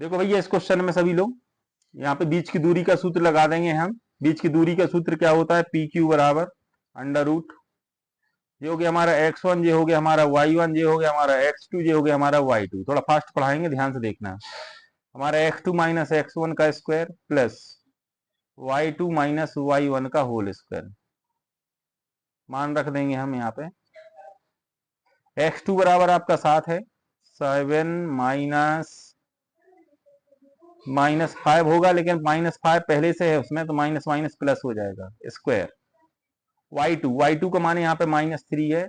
देखो भैया इस क्वेश्चन में सभी लोग यहाँ पे बीच की दूरी का सूत्र लगा देंगे हम। बीच की दूरी का सूत्र क्या होता है, पी क्यू बराबर अंडर रूट, ये हो गया हमारा x1, ये हो गया हमारा y1, ये हो गया हमारा x2, ये हो गया हमारा y2। थोड़ा फास्ट पढ़ाएंगे, ध्यान से देखना। हमारा x2 माइनस x1 का square plus y2 minus y1 का होल स्क्वायर, मान रख देंगे हम यहाँ पे। x2 बराबर आपका 7 है, 7 माइनस 5 होगा, लेकिन -5 पहले से है उसमें, तो माइनस माइनस प्लस हो जाएगा स्क्वायर। y2 का मान यहाँ पे -3 है,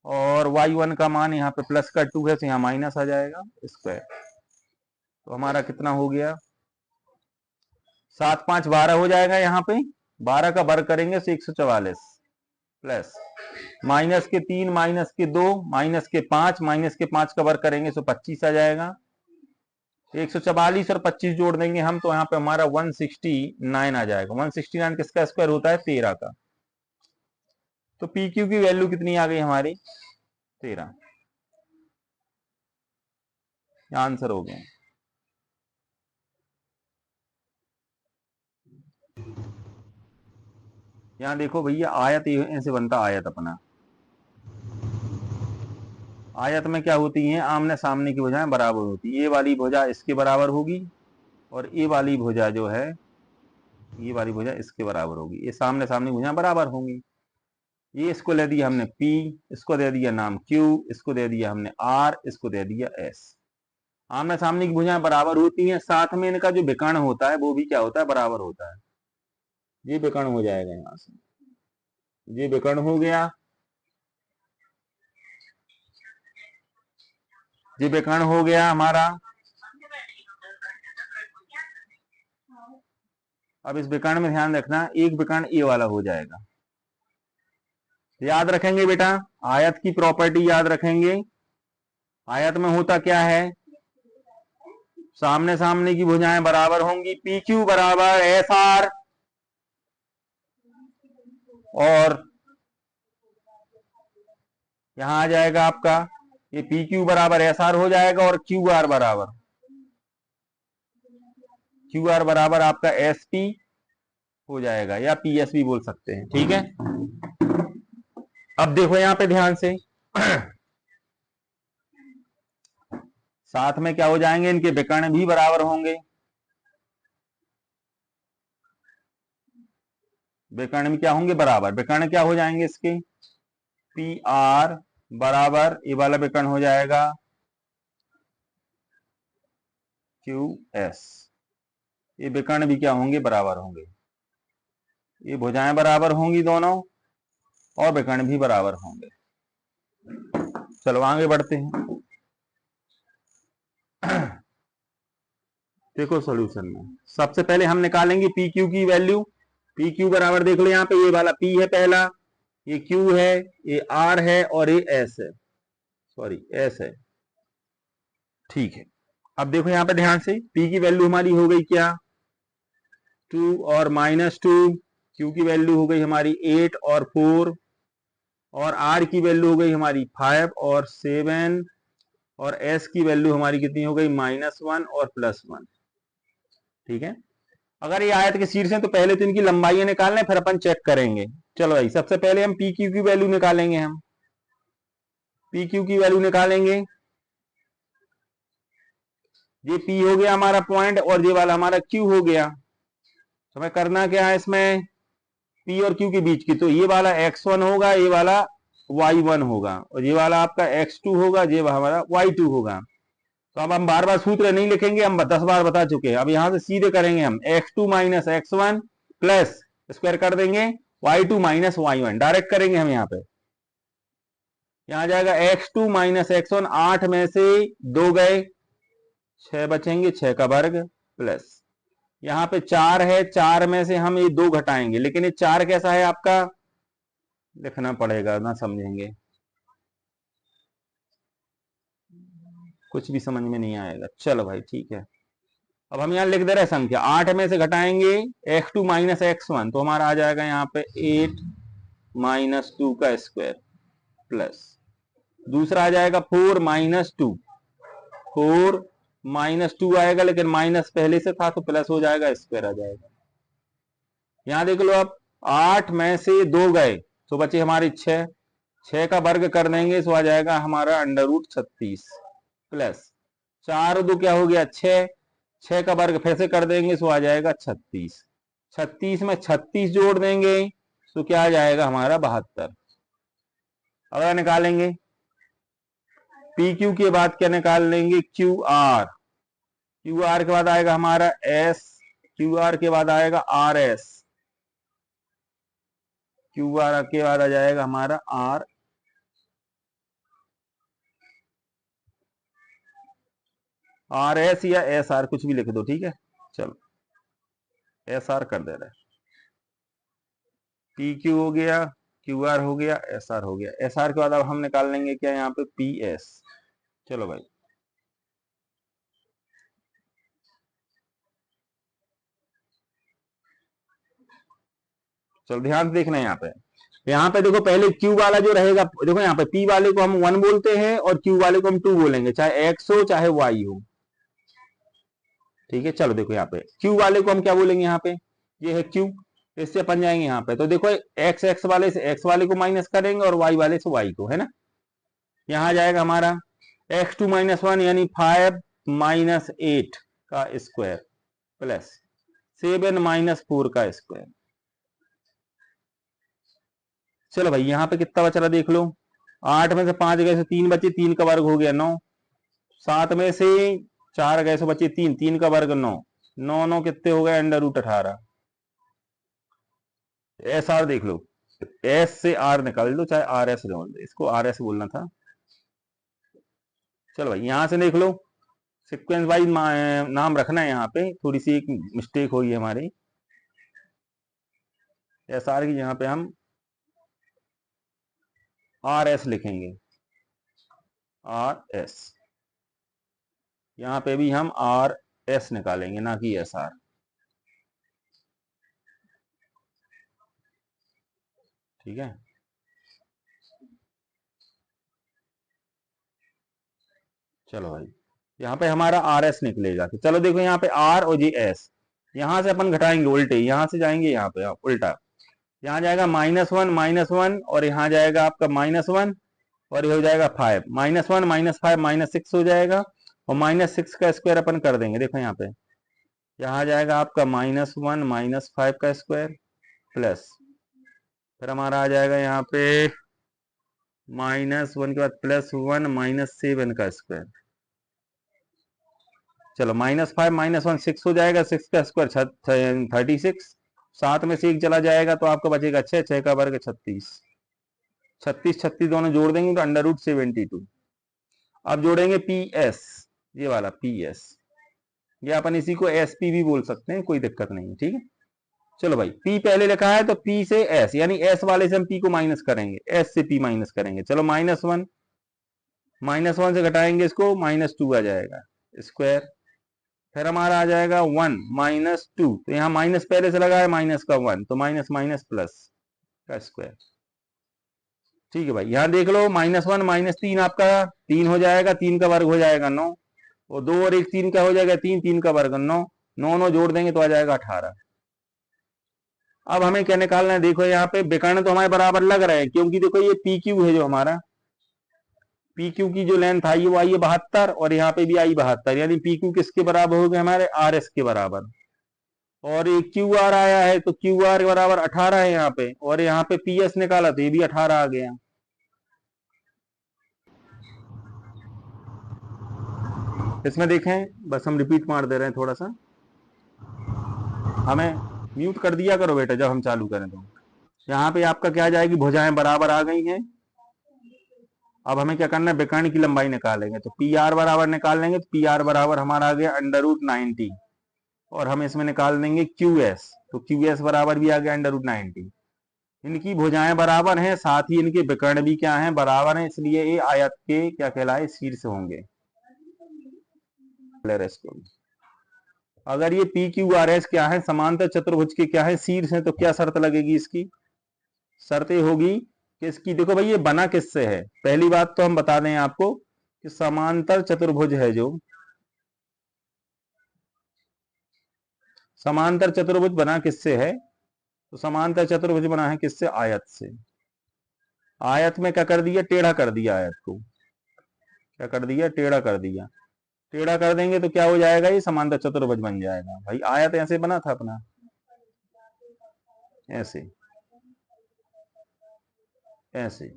और y1 का मान यहाँ पे प्लस का 2 है, तो यहाँ माइनस आ जाएगा स्क्वायर। तो हमारा कितना हो गया, 7 5 12 हो जाएगा। यहाँ पे 12 का वर्ग करेंगे तो 144 प्लस माइनस के 3 माइनस के 2 माइनस के 5 माइनस के 5 का वर्ग करेंगे तो 25 आ जाएगा। 144 और 25 जोड़ देंगे हम, तो यहाँ पे हमारा 169 आ जाएगा। 169 किसका स्क्वायर होता है, 13 का। तो पी क्यू की वैल्यू कितनी आ गई हमारी, 13। आंसर हो गया। यहां देखो भैया, आयत ऐसे बनता आयत अपना। आयत में क्या होती है, आमने सामने की भुजाएं बराबर होती है। ये वाली भुजा इसके बराबर होगी, और ये वाली भुजा जो है, ये वाली भुजा इसके बराबर होगी। ये सामने सामने भुजाएं बराबर होंगी। ये इसको ले दिया हमने P, इसको दे दिया नाम Q, इसको दे दिया हमने R, इसको दे दिया S। आमने सामने की भुजाएं बराबर होती हैं, साथ में इनका जो विकर्ण होता है वो भी क्या होता है, बराबर होता है। ये विकर्ण हो जाएगा, यहां से ये विकर्ण हो गया, ये विकर्ण हो गया हमारा। अब इस विकर्ण में ध्यान रखना, एक विकर्ण ए वाला हो जाएगा। याद रखेंगे बेटा, आयत की प्रॉपर्टी याद रखेंगे। आयत में होता क्या है, सामने सामने की भुजाएं बराबर होंगी। पी क्यू बराबर एस आर, और यहां आ जाएगा आपका ये पी क्यू बराबर एस आर हो जाएगा, और क्यू आर बराबर आपका एस पी हो जाएगा, या पी एस भी बोल सकते हैं, ठीक है। अब देखो यहां पे ध्यान से, साथ में क्या हो जाएंगे, इनके विकर्ण भी बराबर होंगे। विकर्ण भी क्या होंगे, बराबर। विकर्ण क्या हो जाएंगे इसके, पी आर बराबर, ये वाला विकर्ण हो जाएगा क्यू एस। ये विकर्ण भी क्या होंगे, बराबर होंगे। ये भुजाएं बराबर होंगी दोनों, और विकर्ण भी बराबर होंगे। चलो आगे बढ़ते हैं। देखो सॉल्यूशन में सबसे पहले हम निकालेंगे पी क्यू की वैल्यू। पी क्यू बराबर देख लो, यहाँ पे ये वाला पी है पहला, ये क्यू है, ये आर है, और ये एस है, सॉरी एस है, ठीक है। अब देखो यहाँ पे ध्यान से, पी की वैल्यू हमारी हो गई क्या, 2 और -2। क्यू की वैल्यू हो गई हमारी 8 और 4, और आर की वैल्यू हो गई हमारी 5 और 7, और एस की वैल्यू हमारी कितनी हो गई, -1 और +1, ठीक है। अगर ये आयत के शीर्ष है तो पहले तो इनकी लंबाई निकालने, फिर अपन चेक करेंगे। चलो भाई, सबसे पहले हम पी क्यू की वैल्यू निकालेंगे। हम पी क्यू की वैल्यू निकालेंगे। ये पी हो गया हमारा पॉइंट, और ये वाला हमारा क्यू हो गया। तो हमें करना क्या है इसमें, पी और क्यू के बीच की, तो ये वाला x1 होगा, ये वाला y1 होगा, और ये वाला आपका x2 होगा, ये हमारा y2 होगा। तो अब हम बार बार सूत्र नहीं लिखेंगे, हम 10 बार बता चुके हैं। अब यहां से सीधे करेंगे हम, x2 minus x1 plus square कर देंगे y2 माइनस y1, डायरेक्ट करेंगे हम। यहाँ पे यहां जाएगा x2 माइनस x1, 8 में से 2 गए, 6 बचेंगे, 6 का वर्ग प्लस यहां पे 4 है, 4 में से हम ये 2 घटाएंगे, लेकिन ये 4 कैसा है आपका, लिखना पड़ेगा ना, समझेंगे कुछ भी समझ में नहीं आएगा। चलो भाई ठीक है, अब हम यहां लिख दे रहे हैं संख्या, 8 में से घटाएंगे x2 माइनस x1, तो हमारा आ जाएगा यहाँ पे 8 माइनस 2 का स्क्वायर प्लस, दूसरा आ जाएगा 4 माइनस 2, 4 -2 आएगा, लेकिन माइनस पहले से था तो प्लस हो जाएगा, स्क्वायर आ जाएगा। यहां देख लो आप, 8 में से 2 गए तो बचे हमारे 6, 6 का वर्ग कर देंगे तो आ जाएगा हमारा √36 प्लस 4 2 क्या हो गया 6, 6 का वर्ग फिर से कर देंगे तो आ जाएगा 36, 36 में 36 जोड़ देंगे तो क्या आ जाएगा हमारा 72। अब निकालेंगे पी क्यू के बाद क्या निकाल लेंगे क्यू आर, क्यू आर के बाद आएगा हमारा एस, क्यू आर के बाद आएगा आर एस, क्यू आर के बाद आ जाएगा हमारा आर एस या एस आर, कुछ भी लिख दो, ठीक है। चलो एस आर कर दे रहे, पी क्यू हो गया, क्यू आर हो गया, एस आर हो गया। एस आर के बाद अब हम निकाल लेंगे क्या यहाँ पे पी एस। चलो भाई चलो ध्यान से देखना यहाँ पे देखो पहले क्यू वाला जो रहेगा, देखो यहाँ पे पी वाले को हम 1 बोलते हैं और क्यू वाले को हम 2 बोलेंगे, चाहे एक्स हो चाहे वाई हो, ठीक है। चलो देखो यहाँ पे क्यू वाले को हम क्या बोलेंगे, यहाँ पे ये है क्यू, इससे अपन जाएंगे यहाँ पे तो देखो एक्स एक्स वाले से एक्स वाले को माइनस करेंगे और वाई वाले से वाई को, है ना। यहाँ जाएगा हमारा x2 - 1 यानी 5 - 8 का स्क्वायर प्लस 7 - 4 का स्क्वायर। चलो भाई यहाँ पे कितना बच रहा देख लो, 8 में से 5 गए तो 3 बचे, 3 का वर्ग हो गया 9, 7 में से 4 गए तो बचे 3, 3 का वर्ग 9, 9 9 कितने हो गए √18। एस आर देख लो, एस से आर निकाल दो, चाहे आर एस बोल दो, इसको आर एस बोलना था। चलो भाई यहां से देख लो, सीक्वेंस वाइज नाम रखना है, यहाँ पे थोड़ी सी एक मिस्टेक हुई है हमारी, एस आर की यहाँ पे हम आर एस लिखेंगे, आर एस, यहाँ पे भी हम आर एस निकालेंगे ना कि एस आर, ठीक है। चलो भाई यहाँ पे हमारा आर एस निकलेगा, तो चलो देखो यहाँ पे आर और जी एस, यहां से अपन घटाएंगे उल्टे, यहां से जाएंगे यहाँ पे उल्टा, यहाँ जाएगा -1 और यहाँ जाएगा आपका -1 और ये हो जाएगा 5, -1 - 5 -6 हो जाएगा, और -6 का स्क्वायर अपन कर देंगे। देखो यहाँ पे यहाँ जाएगा आपका -1 - 5 का स्क्वायर प्लस, फिर हमारा आ जाएगा यहाँ पे -1 के बाद +1 - 7 का स्क्वायर। चलो -5 - 1 6 हो जाएगा, 6 का स्क्वायर 36, 7 में से 1 चला जाएगा तो आपका बचेगा 6, 6 का वर्ग 36, 36 36 दोनों जोड़ देंगे तो √72। अब जोड़ेंगे पी एस, ये वाला पी एस, ये अपन इसी को एस पी भी बोल सकते हैं, कोई दिक्कत नहीं है, ठीक है। चलो भाई P पहले लिखा है तो P से S, यानी S वाले से हम P को माइनस करेंगे, S से P माइनस करेंगे। चलो -1 से घटाएंगे इसको, -2 आ जाएगा स्क्वायर, फिर हमारा आ जाएगा 1 - 2, तो यहाँ माइनस पहले से लगा है माइनस का 1, तो माइनस माइनस प्लस का स्क्वायर, ठीक है भाई। यहाँ देख लो -1 - 3 आपका 3 हो जाएगा, 3 का वर्ग हो जाएगा 9, और 2 और 1 3 का हो जाएगा 3, 3 का वर्ग 9, 9 9 जोड़ देंगे तो आ जाएगा 18। अब हमें क्या निकालना है, देखो यहाँ पे विकर्ण तो हमारे बराबर लग रहे हैं, क्योंकि देखो ये पी क्यू है, जो हमारा पी क्यू की जो लेंथ आई वो आई है 72, और यहाँ पे भी आई 72, यानी पी क्यू किसके बराबर हो गए हमारे आर एस के बराबर, और ये क्यू आर आया है तो क्यू आर के बराबर 18 है यहाँ पे, और यहाँ पे पी एस निकाला तो ये भी 18 आ गया। इसमें देखें, बस हम रिपीट मार दे रहे हैं थोड़ा सा, हमें म्यूट कर दिया करो बेटा जब हम चालू करें तो। यहाँ पे आपका क्या आ जाएगी, भुजाएं बराबर आ गई हैं। अब हमें क्या करना है, विकर्ण की लंबाई निकालेंगे, तो पी आर बराबर निकाल लेंगे, तो पी आर बराबर हमारा आ गया √90, और हम इसमें निकाल देंगे क्यू एस, तो क्यू एस बराबर भी आ गया √90। इनकी भुजाएं बराबर हैं, साथ ही इनके विकर्ण भी क्या हैं, बराबर हैं, इसलिए ये आयत के क्या कहलाए, शीर्ष होंगे। अगर ये पी क्यू आर एस क्या है, समांतर चतुर्भुज के क्या है, शीर्ष है, तो क्या शर्त लगेगी इसकी, शर्त होगी कि इसकी, देखो भाई ये बना किससे है, पहली बात तो हम बता दें आपको कि समांतर चतुर्भुज है जो समांतर चतुर्भुज बना किससे है? तो समांतर चतुर्भुज बना है किससे? आयत से। आयत में क्या कर दिया? टेढ़ा कर दिया आयत को। क्या कर दिया? टेढ़ा कर दिया। टेढ़ा कर देंगे तो क्या हो जाएगा? ये समांतर चतुर्भुज बन जाएगा। भाई आयत ऐसे बना था अपना, ऐसे ऐसे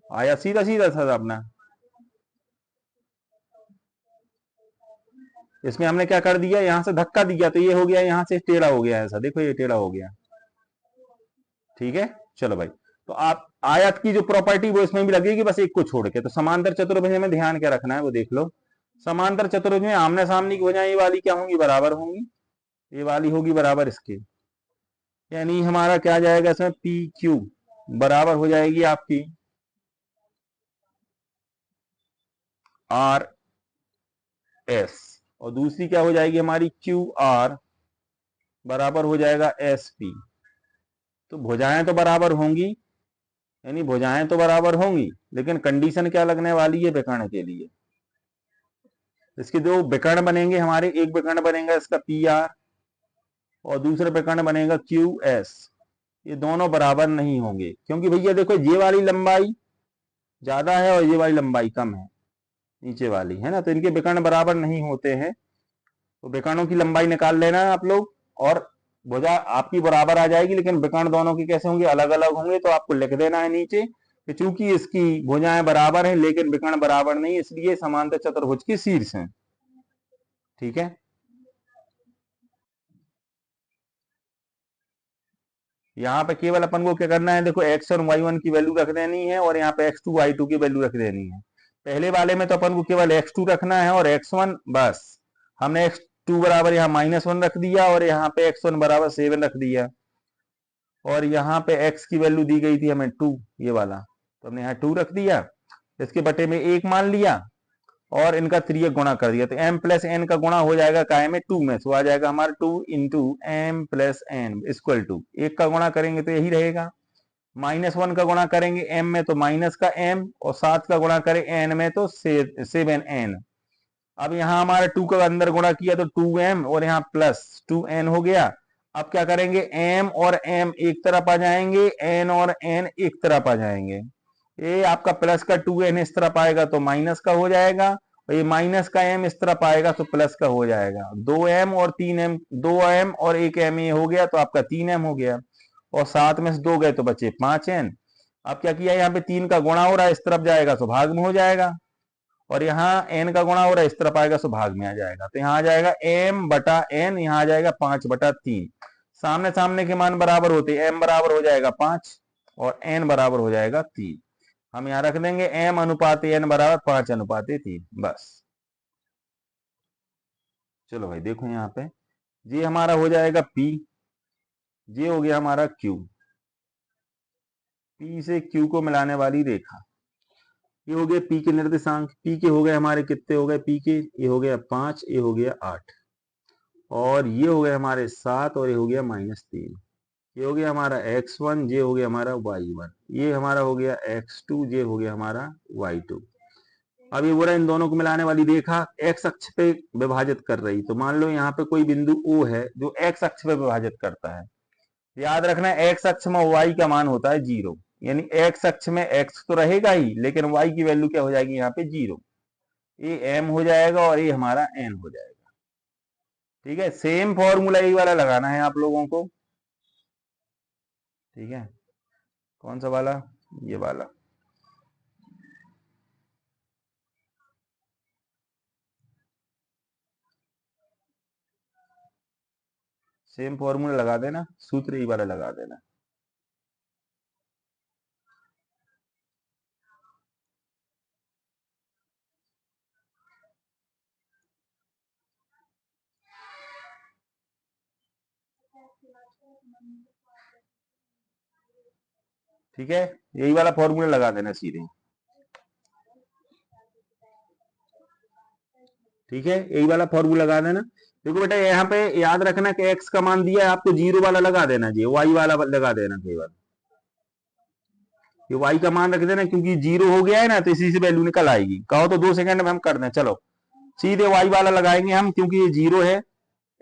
आयत सीधा सीधा था अपना। इसमें हमने क्या कर दिया? यहां से धक्का दिया तो ये हो गया, यहां से टेढ़ा हो गया ऐसा। देखो ये टेढ़ा हो गया। ठीक है, चलो भाई। तो आप आयत की जो प्रॉपर्टी वो इसमें भी लगेगी, बस एक को छोड़ के। तो समांतर चतुर्भुज में ध्यान क्या रखना है वो देख लो। समांतर चतुर्भुज में आमने सामने की भुजाएं ये वाली क्या होंगी? बराबर होंगी। ये वाली होगी बराबर इसके, यानी हमारा क्या जाएगा इसमें? पी क्यू बराबर हो जाएगी आपकी आर एस, और दूसरी क्या हो जाएगी हमारी? क्यू आर बराबर हो जाएगा एस पी। तो भुजाएं तो बराबर होंगी, यानी भुजाएं तो बराबर होंगी, लेकिन कंडीशन क्या लगने वाली है विकर्ण के लिए? इसके दो विकर्ण बनेंगे हमारे। एक विकर्ण बनेगा इसका पी आर और दूसरा विकर्ण बनेगा क्यू एस। ये दोनों बराबर नहीं होंगे, क्योंकि भैया देखो ये वाली लंबाई ज्यादा है और ये वाली लंबाई कम है, नीचे वाली है ना, तो इनके विकर्ण बराबर नहीं होते हैं। तो विकर्णों की लंबाई निकाल लेना है आप लोग, और भुजा आपकी बराबर आ जाएगी, लेकिन विकर्ण दोनों की कैसे होंगे? अलग अलग होंगे। तो आपको लिख देना है नीचे कि चूंकि इसकी भुजाएं बराबर हैं लेकिन विकर्ण बराबर नहीं, इसलिए समांतर चतुर्भुज की शीर्ष है। ठीक है, यहाँ पे केवल अपन को क्या करना है? देखो x और y1 की वैल्यू रख देनी है, और यहाँ पे x2 y2 की वैल्यू रख देनी है। पहले वाले में तो अपन को केवल x2 रखना है और x1 बस। हमने x2 बराबर यहाँ -1 रख दिया और यहाँ पे x1 बराबर 7 रख दिया, और यहाँ पे x की वैल्यू दी गई थी हमें 2, ये वाला, तो हमने यहाँ 2 रख दिया। इसके बटे में 1 मान लिया और इनका 3 गुणा कर दिया, तो m प्लस n का गुणा हो जाएगा काय में? 2 में। तो आ जाएगा हमारा 2 into M plus N equal to, 1 का गुणा करेंगे तो यही रहेगा, -1 का गुणा करेंगे m में तो माइनस का m, और 7 का गुणा करें n में तो 7n। अब यहाँ हमारा 2 का अंदर गुणा किया तो 2m और यहाँ प्लस 2n हो गया। अब क्या करेंगे? m और m एक तरफ आ जाएंगे, n और n एक तरफ आ जाएंगे। ये आपका प्लस का 2n इस तरफ आएगा तो माइनस का हो जाएगा, और ये माइनस का m इस तरफ आएगा तो प्लस का हो जाएगा। 2m और 3m, 2m और 1m ये हो गया तो आपका 3m हो गया, और 7 में से 2 गए तो बचे 5n। अब क्या किया? यहाँ पे 3 का गुणा हो रहा है, इस तरफ जाएगा तो भाग में हो जाएगा, और यहाँ n का गुणा हो रहा है, इस तरफ आएगा तो भाग में आ जाएगा। तो यहाँ आ जाएगा m बटा n, यहाँ आ जाएगा 5 बटा 3। सामने सामने के मान बराबर होते, m बराबर हो जाएगा 5 और n बराबर हो जाएगा 3। हम यहाँ रख देंगे m अनुपात n बराबर 5 अनुपात 3, बस। चलो भाई देखो यहाँ पे, ये हमारा हो जाएगा p, ये हो गया हमारा q, p से q को मिलाने वाली रेखा। ये हो गए p के निर्देशांक। p के हो गए हमारे कितने हो गए? p के ये हो गया 5, ये हो गया 8, और ये हो गया हमारे 7, और ये हो गया -3। ये हो गया हमारा x1, ये हो गया हमारा y1, ये हमारा हो गया x2, ये हो गया हमारा y2। अब ये बोला इन दोनों को मिलाने वाली रेखा x अक्ष पे विभाजित कर रही। तो मान लो यहाँ पे कोई बिंदु O है जो x अक्ष पे विभाजित करता है। याद रखना x अक्ष में y का मान होता है 0, यानी x अक्ष में x तो रहेगा ही, लेकिन y की वैल्यू क्या हो जाएगी? यहाँ पे 0। ये m हो जाएगा और ये हमारा n हो जाएगा। ठीक है, सेम फॉर्मूला यही वाला लगाना है आप लोगों को। ठीक है, कौन सा वाला? ये वाला। सेम फॉर्मूला लगा देना, सूत्र यही वाला लगा देना। ठीक है, यही वाला फॉर्मूला लगा देना सीधे। ठीक है, यही वाला फॉर्मूला लगा देना। देखो बेटा यहाँ पे याद रखना कि x का मान दिया है आपको, 0 वाला लगा देना, जी y वाला लगा देना केवल। ये y का मान रख देना, क्योंकि 0 हो गया है ना, तो इसी से वैल्यू निकल आएगी। कहो तो 2 सेकंड में हम कर दें। चलो सीधे y वाला लगाएंगे हम, क्योंकि ये 0 है,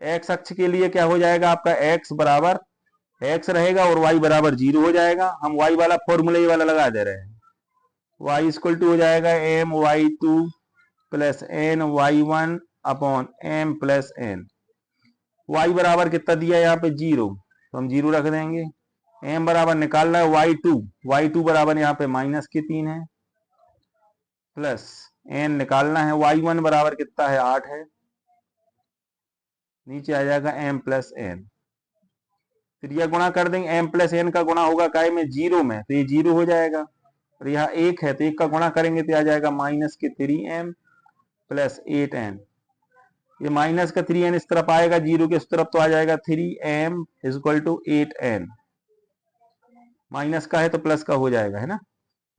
एक्स अक्ष के लिए क्या हो जाएगा आपका, एक्स बराबर एक्स रहेगा और वाई बराबर 0 हो जाएगा। हम वाई वाला फॉर्मूला ये वाला लगा दे रहे हैं। वाई इक्वल टू हो जाएगा M Y two plus N Y one upon M plus N. Y बराबर कितना दिया है यहाँ पे 0, तो हम 0 रख देंगे। एम बराबर निकालना है वाई टू बराबर यहाँ पे -3 है, प्लस एन निकालना है वाई वन बराबर कितना है 8 है, नीचे आ जाएगा एम प्लस एन। फिर यह गुणा कर देंगे, एम प्लस एन का गुणा होगा काय में 0 में, तो ये 0 हो जाएगा। और यहाँ 1 है तो 1 का गुणा करेंगे तो आ जाएगा -3m प्लस 8n। ये माइनस का 3n इस तरफ आएगा, 0 के इस तरफ तो आ जाएगा 3m equal to 8n। Minus का है तो प्लस का हो जाएगा, है ना।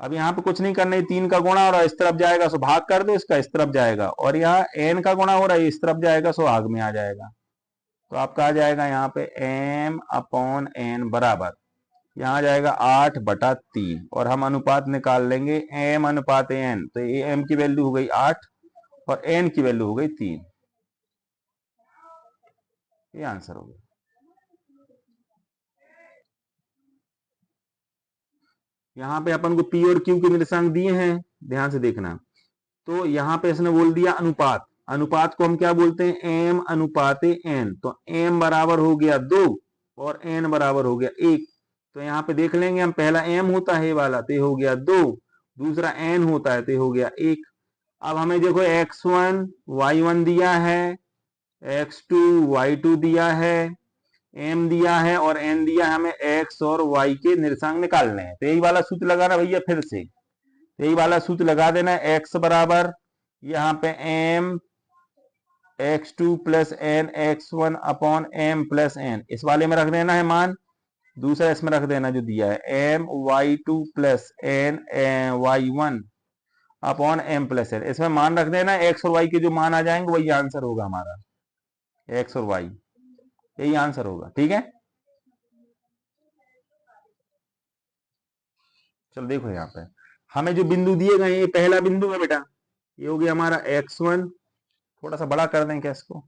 अब यहाँ पे कुछ नहीं करना है, 3 का गुणा हो रहा है इस तरफ जाएगा सो भाग कर दो, इसका इस तरफ जाएगा, और यहाँ n का गुणा हो रहा है इस तरफ जाएगा सो भाग में आ जाएगा। तो आपका आ जाएगा यहाँ पे m अपॉन n बराबर, यहाँ आ जाएगा 8/3, और हम अनुपात निकाल लेंगे m अनुपात n, तो ये m की वैल्यू हो गई 8 और n की वैल्यू हो गई 3। ये आंसर हो गया। यहाँ पे अपन को P और Q के निर्देशांक दिए हैं, ध्यान से देखना। तो यहाँ पे इसने बोल दिया अनुपात, अनुपात को हम क्या बोलते हैं, m अनुपात n। तो m बराबर हो गया 2 और n बराबर हो गया 1। तो यहाँ पे देख लेंगे हम, पहला m होता है वाला तो हो गया 2, दूसरा n होता है तो हो गया 1। अब हमें देखो x1 y1 दिया है, x2 y2 दिया है, m दिया है और n दिया है, हमें x और y के निर्देशांक निकालने हैं। तो यही वाला सूत्र लगाना भैया, फिर से यही वाला सूत्र लगा देना है। x बराबर यहाँ पे m x2 plus N x1 upon m plus N, इस वाले में रख देना है मान। दूसरा इसमें रख देना जो दिया है m y2 plus N y1 upon m plus N, इसमें मान रख देना। x और y के जो मान आ जाएंगे वही आंसर होगा हमारा, x और y यही आंसर होगा। ठीक है, चलो देखो यहाँ पे हमें जो बिंदु दिए गए, ये पहला बिंदु है बेटा, ये हो गया हमारा x1। थोड़ा सा बड़ा कर दें क्या इसको,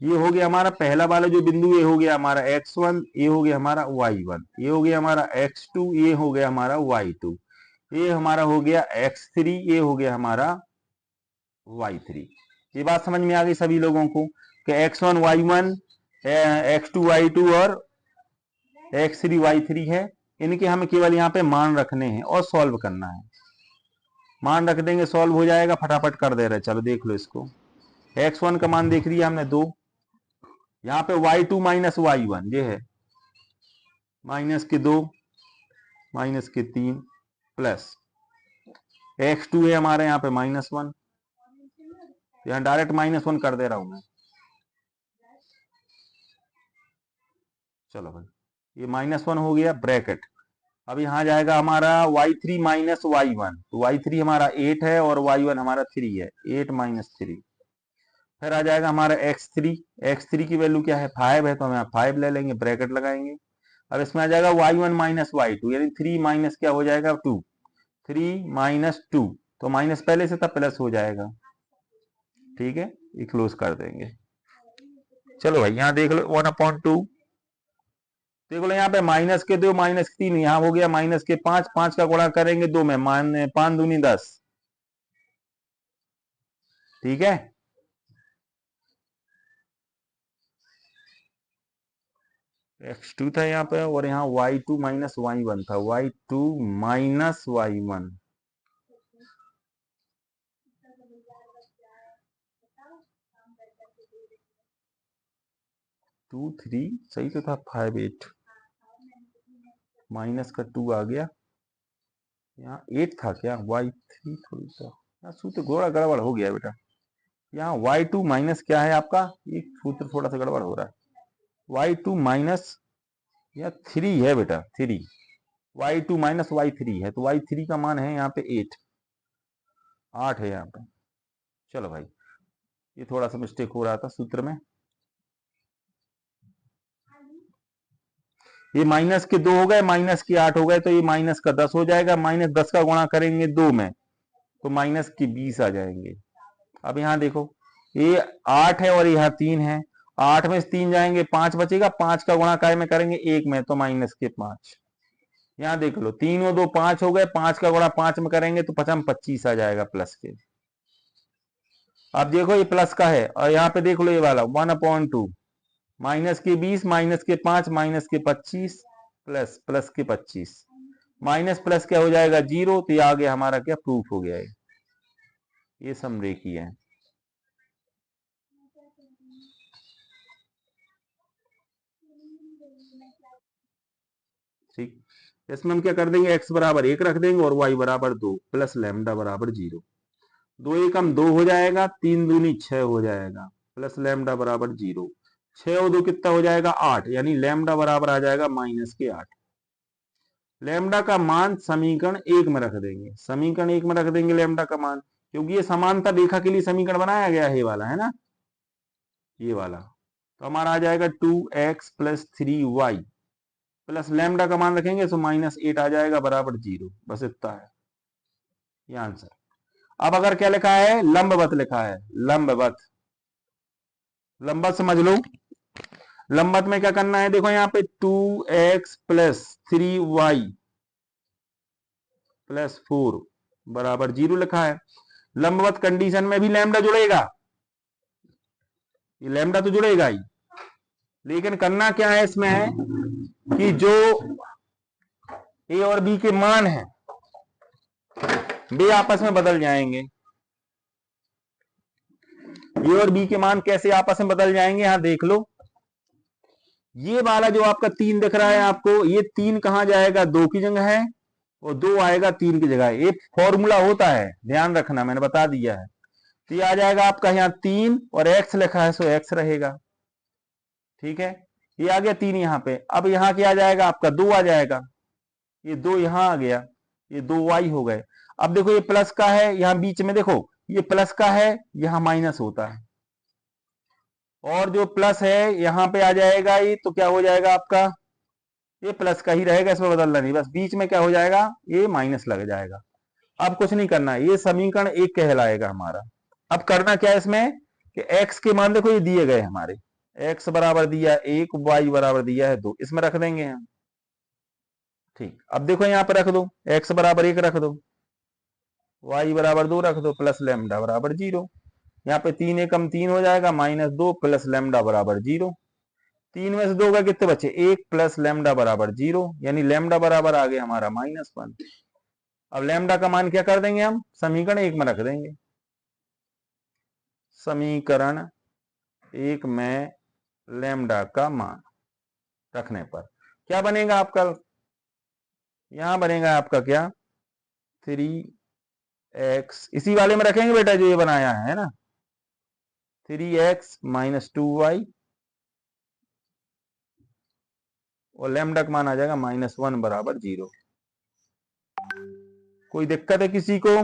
ये हो गया हमारा पहला वाला जो बिंदु, ये हो गया हमारा x1, ये हो गया हमारा y1, ये हो गया हमारा x2, ये हो गया हमारा y2, ये हमारा हो गया x3, ये हो गया हमारा y3। ये बात समझ में आ गई सभी लोगों को कि x1 y1 x2 y2 और x3 y3 है। इनके हमें केवल यहाँ पे मान रखने हैं और सॉल्व करना है। मान रख देंगे, सॉल्व हो जाएगा, फटाफट कर दे रहे। चलो देख लो इसको, x1 का मान देख लिया हमने 2, यहाँ पे y2 माइनस y1 ये है -2 -3 प्लस x2 है हमारे यहाँ पे -1, यहाँ डायरेक्ट -1 कर दे रहा हूं मैं। चलो भाई, ये -1 हो गया ब्रैकेट। अब यहाँ जाएगा हमारा y3 माइनस y1, तो y3 हमारा 8 है और y1 हमारा 3 है, 8 - 3। फिर आ जाएगा हमारा x3, x3 की वैल्यू क्या है 5 है, तो हम यहाँ 5 ले लेंगे, ब्रैकेट लगाएंगे। अब इसमें आ जाएगा y1 माइनस y2, यानी 3 माइनस क्या हो जाएगा 2, 3 - 2, तो माइनस पहले से था प्लस हो जाएगा। ठीक है, ये क्लोज कर देंगे। चलो भाई यहाँ देख लो 1/2, देख लो यहाँ पे -2 -3, यहाँ हो गया -5, 5 का गुणा करेंगे 2 में, 5 दूनी 10। ठीक है, x2 था यहाँ पे, और यहाँ y2 माइनस y1 था, y2 माइनस y1। 2 3 सही तो था, 5 8 माइनस का 2 आ गया, यहाँ 8 था क्या, y3 थोड़ी सा यहाँ सूत्र थोड़ा गड़बड़ हो गया बेटा। यहाँ y2 माइनस क्या है आपका, ये सूत्र थोड़ा सा गड़बड़ हो रहा है। y2 माइनस या 3 है बेटा, 3, y2 माइनस y3 है, तो y3 का मान है यहाँ पे 8 है यहाँ पे। चलो भाई, ये थोड़ा सा मिस्टेक हो रहा था सूत्र में। ये माइनस के 2 हो गए, माइनस के 8 हो गए, तो ये माइनस का 10 हो जाएगा। माइनस 10 का गुणा करेंगे 2 में तो माइनस के 20 आ जाएंगे। अब यहां देखो ये 8 है और यहाँ 3 है, 8 में से 3 जाएंगे 5 बचेगा, 5 का गुणा काय में करेंगे 1 में तो माइनस के 5। यहां देख लो 3 और 2 5 हो गए, 5 का गुणा 5 में करेंगे तो 25 आ जाएगा प्लस के। अब देखो ये प्लस का है और यहाँ पे देख लो ये वाला 1/2 माइनस के 20 माइनस के 5 माइनस के 25 प्लस प्लस के 25 माइनस प्लस क्या हो जाएगा 0। तो ये आगे हमारा क्या प्रूफ हो गया है, ये समरेखीय है। ठीक, इसमें हम क्या कर देंगे x बराबर 1 रख देंगे और y बराबर 2 प्लस लैम्डा बराबर 0। 2 एकम 2 हो जाएगा, 3 दूनी 6 हो जाएगा प्लस लैम्डा बराबर 0। 6 और 2 कितना हो जाएगा 8, यानी लैम्डा बराबर आ जाएगा माइनस के 8। लैम्डा का मान समीकरण 1 में रख देंगे, समीकरण 1 में रख देंगे लैम्डा का मान, क्योंकि ये समांतर रेखा के लिए समीकरण बनाया गया है, ये वाला है ना, ये वाला। तो हमारा आ जाएगा 2x plus 3y plus lambda का मान रखेंगे तो -8 आ जाएगा बराबर 0। बस इतना है ये आंसर। अब अगर क्या लिखा है, लंबवत लिखा है, लंबवत, लंबवत समझ लो। लंबवत में क्या करना है, देखो यहाँ पे 2x प्लस 3y प्लस 4 बराबर 0 लिखा है। लंबवत कंडीशन में भी लैम्डा जुड़ेगा, ये लैम्डा तो जुड़ेगा ही, लेकिन करना क्या है इसमें है कि जो ए और बी के मान हैं वे आपस में बदल जाएंगे। ए और बी के मान कैसे आपस में बदल जाएंगे, यहां देख लो। ये वाला जो आपका 3 दिख रहा है आपको, ये 3 कहां जाएगा 2 की जगह है और 2 आएगा 3 की जगह। ये फॉर्मूला होता है, ध्यान रखना, मैंने बता दिया है। तो ये आ जाएगा आपका यहाँ 3 और x लिखा है सो x रहेगा। ठीक है, ये आ गया 3 यहाँ पे। अब यहाँ क्या आ जाएगा आपका 2 आ जाएगा, ये 2 यहां आ गया, ये 2y हो गए। अब देखो ये प्लस का है, यहां बीच में देखो ये प्लस का है, यहां माइनस होता है, और जो प्लस है यहां पे आ जाएगा ये, तो क्या हो जाएगा आपका, ये प्लस का ही रहेगा, इसमें बदलना नहीं, बस बीच में क्या हो जाएगा ये माइनस लग जाएगा। अब कुछ नहीं करना है, ये समीकरण 1 कहलाएगा हमारा। अब करना क्या है इसमें कि x के मान देखो ये दिए गए हमारे, x बराबर दिया 1, y बराबर दिया है 2, इसमें रख देंगे हम। ठीक, अब देखो यहाँ पे रख दो, x बराबर 1 रख दो, y बराबर 2 रख दो, प्लस लैम्डा बराबर 0। यहाँ पे 3 एकम 3 हो जाएगा, -2 प्लस लैम्डा बराबर 0। 3 में से 2 का कितने बचे 1 प्लस लैम्डा बराबर 0, यानी लैम्डा बराबर आ गया हमारा -1। अब लैम्डा का मान क्या कर देंगे हम, समीकरण 1 में रख देंगे। समीकरण 1 में लैम्डा का मान रखने पर क्या बनेगा आपका, यहां बनेगा आपका क्या 3x, इसी वाले में रखेंगे बेटा जो ये बनाया है ना, 3x - 2y और लैम्डा का मान आ जाएगा -1 बराबर 0। कोई दिक्कत है किसी को?